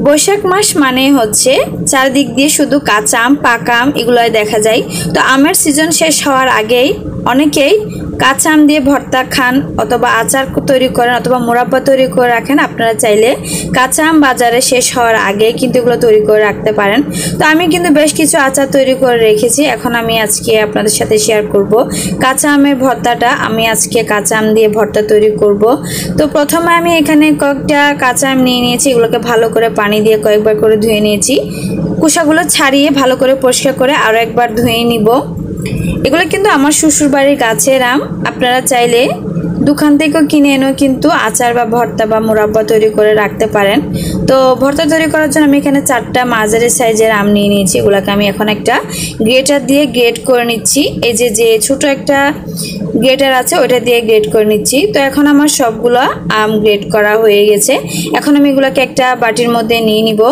বৈশাখ মাস মানে হচ্ছে চারদিক দিয়ে শুধু কাঁচা আম পাকা আম এগুলোই দেখা যায়। তো আমের সিজন শেষ হওয়ার আগেই অনেকেই কাঁচা আম দিয়ে ভর্তা খান অথবা আচার তৈরি করেন অথবা মোরাব্বা তৈরি করে রাখেন। আপনারা চাইলে কাঁচা আম বাজারে শেষ হওয়ার আগে কিন্তু এগুলো তৈরি করে রাখতে পারেন। তো আমি কিন্তু বেশ কিছু আচার তৈরি করে রেখেছি। এখন আমি আজকে আপনাদের সাথে শেয়ার করব কাঁচা আমের ভর্তাটা। আমি আজকে কাঁচা আম দিয়ে ভর্তা তৈরি করব। তো প্রথমে আমি এখানে কয়েকটা কাঁচা আম নিয়ে নিয়েছি। এগুলোকে ভালো করে পানি দিয়ে কয়েকবার করে ধুয়ে নিয়েছি। খোসাগুলো ছাড়িয়ে ভালো করে পরিষ্কার করে আরও একবার ধুয়ে নিব। এগুলো কিন্তু আমার শ্বশুর বাড়ির গাছের আম। আপনারা চাইলে দোকান থেকেও কিনে এনেও কিন্তু আচার বা ভর্তা বা মোরাব্বা তৈরি করে রাখতে পারেন। তো ভর্তা তৈরি করার জন্য আমি এখানে 4টা মাঝারি সাইজের আম নিয়ে নিয়েছি। এগুলোকে আমি এখন একটা গ্রেটার দিয়ে গ্রেট করে নিচ্ছি। এই যে ছোট একটা গ্রেটার আছে ওইটা দিয়ে গ্রেট করে নিচ্ছি। তো এখন আমার সবগুলো আম গ্রেট করা হয়ে গেছে। এখন আমি এগুলোকে একটা বাটির মধ্যে নিয়ে নিব।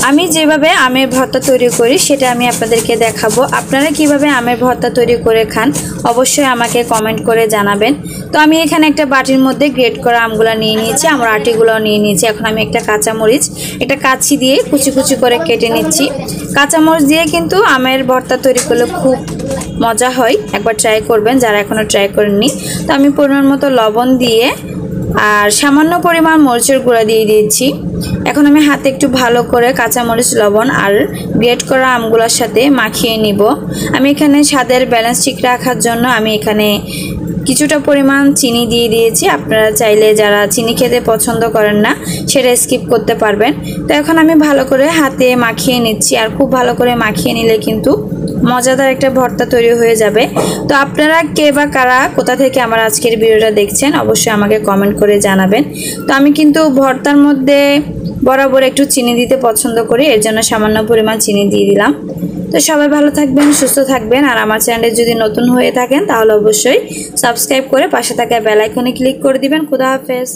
আমি যেভাবে আমের ভর্তা তৈরি করি সেটা আমি আপনাদেরকে দেখাবো। আপনারা কিভাবে আমের ভর্তা তৈরি করে খান অবশ্যই আমাকে কমেন্ট করে জানাবেন। তো আমি এখানে একটা বাটির মধ্যে গ্রেট করা আমগুলো নিয়ে নিয়েছি, আমার আটিগুলো নিয়ে নিয়েছি। এখন আমি একটা কাঁচামরিচ একটা কাঁচি দিয়ে কুচি কুচি করে কেটে নিচ্ছি। কাঁচামরিচ দিয়ে কিন্তু আমের ভর্তা তৈরি করলে খুব মজা হয়, একবার ট্রাই করবেন যারা এখনও ট্রাই করেননি। তো আমি পরিমাণ মতো লবণ দিয়ে আর সামান্য পরিমাণ মরিচের গুঁড়া দিয়ে দিয়েছি। এখন আমি হাতে একটু ভালো করে কাঁচামরিচ লবণ আর গ্রেট করা আমগুলোর সাথে মাখিয়ে নিব। আমি এখানে স্বাদের ব্যালেন্স ঠিক রাখার জন্য আমি এখানে কিছুটা পরিমাণ চিনি দিয়ে দিয়েছি। আপনারা চাইলে যারা চিনি খেতে পছন্দ করেন না সেটা স্কিপ করতে পারবেন। তো এখন আমি ভালো করে হাতে মাখিয়ে নিচ্ছি। আর খুব ভালো করে মাখিয়ে নিলে কিন্তু মজাদার একটা ভর্তা তৈরি হয়ে যাবে। তো আপনারা কে বা কারা কোথা থেকে আমার আজকের ভিডিওটা দেখছেন অবশ্যই আমাকে কমেন্ট করে জানাবেন। তো আমি কিন্তু ভর্তার মধ্যে বরাবর একটু চিনি দিতে পছন্দ করি, এর জন্য সামান্য পরিমাণ চিনি দিয়ে দিলাম। তো সবাই ভালো থাকবেন, সুস্থ থাকবেন। আর আমার চ্যানেলে যদি নতুন হয়ে থাকেন তাহলে অবশ্যই সাবস্ক্রাইব করে পাশে থাকা বেল আইকনে ক্লিক করে দিবেন। খুদা হাফেজ।